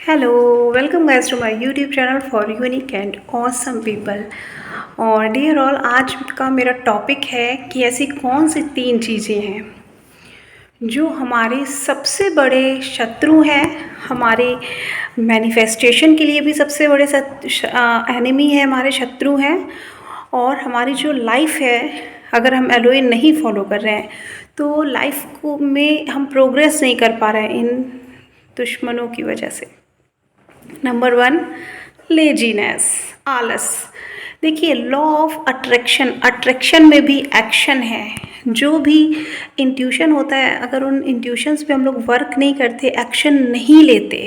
Hello, welcome guys to my YouTube channel for unique and awesome people. और dear all, आज का मेरा topic है कि ऐसी कौन सी तीन चीज़ें हैं जो हमारे सबसे बड़े शत्रु हैं, हमारे मैनिफेस्टेशन के लिए भी सबसे बड़े एनिमी है, हमारे शत्रु हैं। और हमारी जो लाइफ है, अगर हम एलोए नहीं फॉलो कर रहे हैं तो लाइफ को में हम प्रोग्रेस नहीं कर पा रहे हैं इन दुश्मनों की वजह से। नंबर वन, लेजीनेस, आलस। देखिए, लॉ ऑफ अट्रैक्शन में भी एक्शन है। जो भी इंट्यूशन होता है, अगर उन इंट्यूशंस पे हम लोग वर्क नहीं करते, एक्शन नहीं लेते,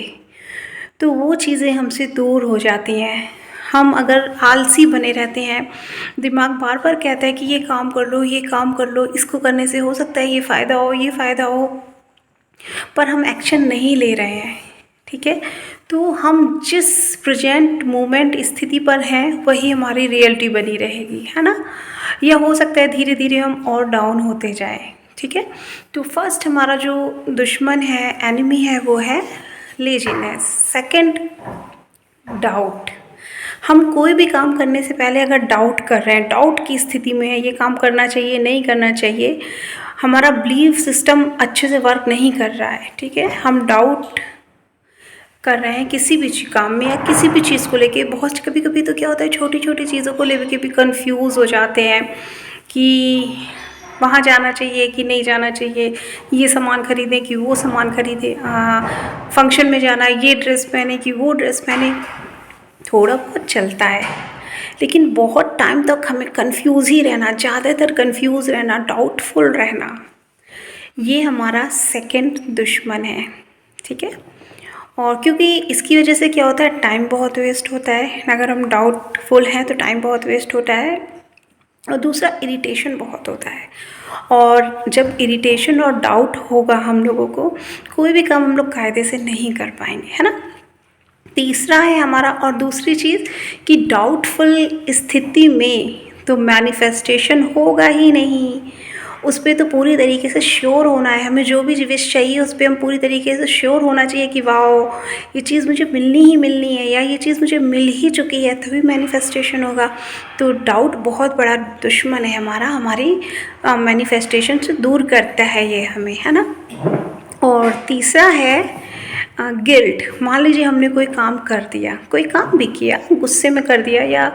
तो वो चीज़ें हमसे दूर हो जाती हैं। हम अगर आलसी बने रहते हैं, दिमाग बार बार कहता है कि ये काम कर लो, ये काम कर लो, इसको करने से हो सकता है ये फ़ायदा हो, ये फ़ायदा हो, पर हम एक्शन नहीं ले रहे हैं। ठीक है, तो हम जिस प्रेजेंट मोमेंट स्थिति पर हैं वही हमारी रियलिटी बनी रहेगी, है ना। या हो सकता है धीरे धीरे हम और डाउन होते जाएं। ठीक है, तो फर्स्ट हमारा जो दुश्मन है, एनिमी है, वो है लेजीनेस। Second, doubt. हम कोई भी काम करने से पहले अगर डाउट कर रहे हैं, डाउट की स्थिति में है, ये काम करना चाहिए नहीं करना चाहिए, हमारा बिलीफ सिस्टम अच्छे से वर्क नहीं कर रहा है। ठीक है, हम डाउट कर रहे हैं किसी भी काम में या किसी भी चीज़ को लेके। बहुत कभी कभी तो क्या होता है, छोटी छोटी चीज़ों को लेके भी कंफ्यूज हो जाते हैं कि वहाँ जाना चाहिए कि नहीं जाना चाहिए, ये सामान खरीदें कि वो सामान खरीदें, फंक्शन में जाना है, ये ड्रेस पहने कि वो ड्रेस पहने। थोड़ा बहुत चलता है, लेकिन बहुत टाइम तक हमें कंफ्यूज ही रहना, ज़्यादातर कंफ्यूज रहना, डाउटफुल रहना, ये हमारा सेकंड दुश्मन है। ठीक है, और क्योंकि इसकी वजह से क्या होता है, टाइम बहुत वेस्ट होता है। अगर हम डाउटफुल हैं तो टाइम बहुत वेस्ट होता है, और दूसरा इरिटेशन बहुत होता है। और जब इरिटेशन और डाउट होगा हम लोगों को, कोई भी काम हम लोग कायदे से नहीं कर पाएंगे, है ना। तीसरा है हमारा, और दूसरी चीज़ कि डाउटफुल स्थिति में तो मैनिफेस्टेशन होगा ही नहीं। उस पर तो पूरी तरीके से श्योर होना है, हमें जो भी विश चाहिए उस पर हम पूरी तरीके से श्योर होना चाहिए कि वाह, ये चीज़ मुझे मिलनी ही मिलनी है, या ये चीज़ मुझे मिल ही चुकी है, तभी मैनिफेस्टेशन होगा। तो डाउट बहुत बड़ा दुश्मन है हमारा, हमारी मैनिफेस्टेशन से दूर करता है ये हमें, है ना। और तीसरा है गिल्ट। मान लीजिए हमने कोई काम कर दिया, कोई काम भी किया, गुस्से में कर दिया या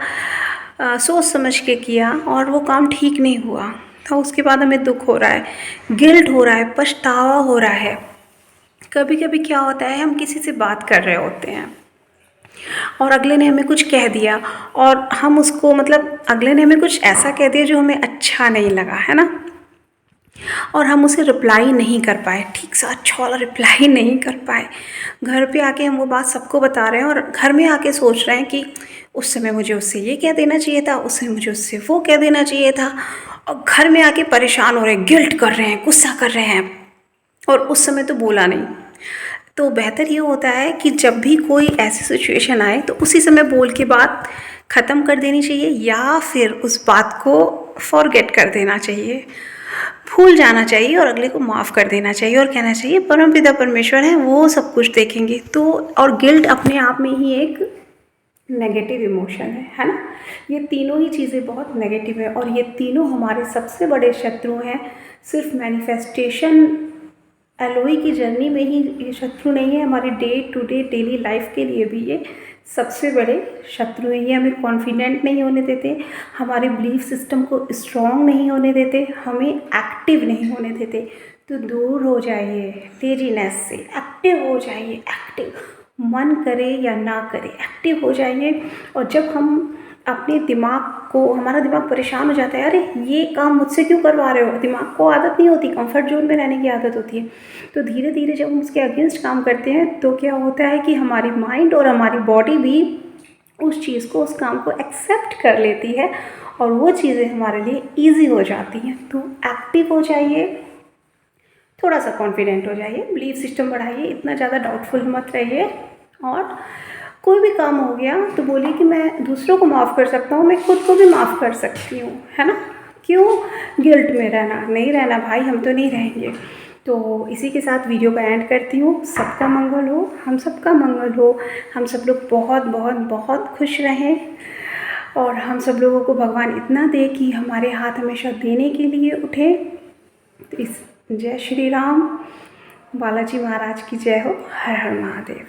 सोच समझ के किया, और वो काम ठीक नहीं हुआ, तो उसके बाद हमें दुख हो रहा है, गिल्ट हो रहा है, पछतावा हो रहा है। कभी कभी क्या होता है, हम किसी से बात कर रहे होते हैं और अगले ने हमें कुछ कह दिया, और हम उसको मतलब अगले ने हमें कुछ ऐसा कह दिया जो हमें अच्छा नहीं लगा, है ना, और हम उसे रिप्लाई नहीं कर पाए, ठीक से अच्छा वाला रिप्लाई नहीं कर पाए। घर पे आके हम वो बात सबको बता रहे हैं, और घर में आके सोच रहे हैं कि उस समय मुझे उससे ये कह देना चाहिए था, उस समय मुझे उससे वो कह देना चाहिए था, और घर में आके परेशान हो रहे हैं, गिल्ट कर रहे हैं, गुस्सा कर रहे हैं, और उस समय तो बोला नहीं। तो बेहतर ये होता है कि जब भी कोई ऐसी सिचुएशन आए तो उसी समय बोल के बात ख़त्म कर देनी चाहिए, या फिर उस बात को फॉरगेट कर देना चाहिए, भूल जाना चाहिए, और अगले को माफ़ कर देना चाहिए, और कहना चाहिए परमपिता परमेश्वर है, वो सब कुछ देखेंगे। तो और गिल्ट अपने आप में ही एक नेगेटिव इमोशन है ना। ये तीनों ही चीज़ें बहुत नेगेटिव है, और ये तीनों हमारे सबसे बड़े शत्रु हैं। सिर्फ मैनिफेस्टेशन एलोई की जर्नी में ही ये शत्रु नहीं है, हमारे day to day daily life के लिए भी ये सबसे बड़े शत्रु हैं। ये हमें कॉन्फिडेंट नहीं होने देते, हमारे बिलीफ सिस्टम को स्ट्रॉन्ग नहीं होने देते, हमें एक्टिव नहीं होने देते। तो दूर हो जाइए लेजीनेस से, एक्टिव हो जाइए, एक्टिव, मन करे या ना करे एक्टिव हो जाइए। और जब हम अपने दिमाग को, हमारा दिमाग परेशान हो जाता है, अरे ये काम मुझसे क्यों करवा रहे हो, दिमाग को आदत नहीं होती, कंफर्ट जोन में रहने की आदत होती है। तो धीरे धीरे जब हम उसके अगेंस्ट काम करते हैं तो क्या होता है कि हमारी माइंड और हमारी बॉडी भी उस चीज़ को, उस काम को एक्सेप्ट कर लेती है, और वो चीज़ें हमारे लिए ईजी हो जाती हैं। तो एक्टिव हो जाइए, थोड़ा सा कॉन्फिडेंट हो जाइए, बिलीफ सिस्टम बढ़ाइए, इतना ज़्यादा डाउटफुल मत रहिए। और कोई भी काम हो गया तो बोलिए कि मैं दूसरों को माफ़ कर सकता हूँ, मैं खुद को भी माफ़ कर सकती हूँ, है ना। क्यों गिल्ट में रहना, नहीं रहना भाई, हम तो नहीं रहेंगे। तो इसी के साथ वीडियो का एंड करती हूँ। सबका मंगल हो, हम सबका मंगल हो, हम सब लोग बहुत बहुत बहुत खुश रहें और हम सब लोगों को भगवान इतना दे कि हमारे हाथ हमेशा देने के लिए उठे। तो इस जय श्री राम, बालाजी महाराज की जय हो। हर हर महादेव।